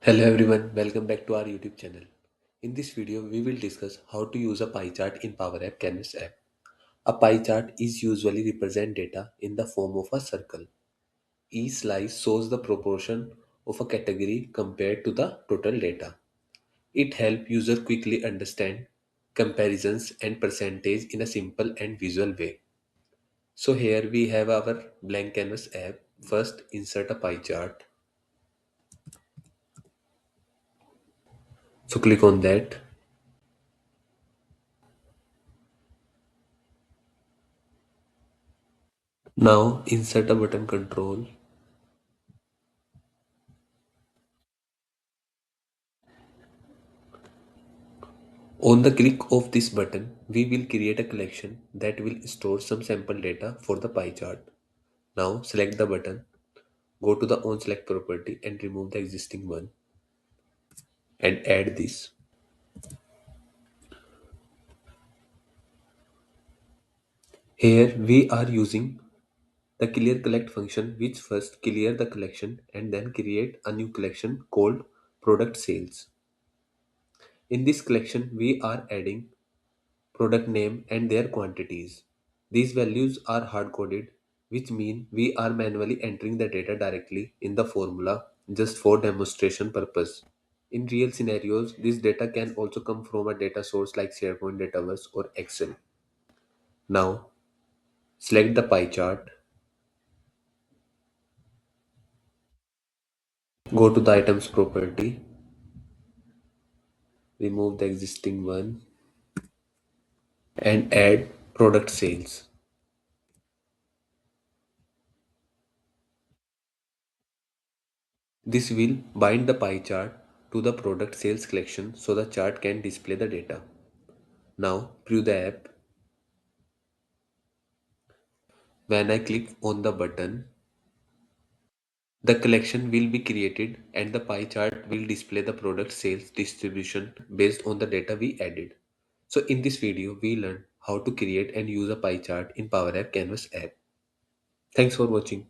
Hello everyone, welcome back to our YouTube channel. In this video, we will discuss how to use a pie chart in Power App Canvas app. A pie chart is usually represent data in the form of a circle. Each slice shows the proportion of a category compared to the total data. It helps user quickly understand comparisons and percentage in a simple and visual way. So here we have our blank canvas app. First, insert a pie chart. So click on that. Now insert a button control. On the click of this button, we will create a collection that will store some sample data for the pie chart. Now select the button, go to the onSelect property and remove the existing one and add this. Here we are using the ClearCollect function which first clear the collection and then create a new collection called product sales. In this collection we are adding product name and their quantities. These values are hard coded, which mean we are manually entering the data directly in the formula just for demonstration purpose. In real scenarios, this data can also come from a data source like SharePoint Dataverse or Excel. Now, select the pie chart, go to the items property, remove the existing one, and add product sales. This will bind the pie chart to the product sales collection so the chart can display the data. Now preview the app. When I click on the button, the collection will be created and the pie chart will display the product sales distribution based on the data we added. So in this video, we learned how to create and use a pie chart in Power App Canvas app. Thanks for watching.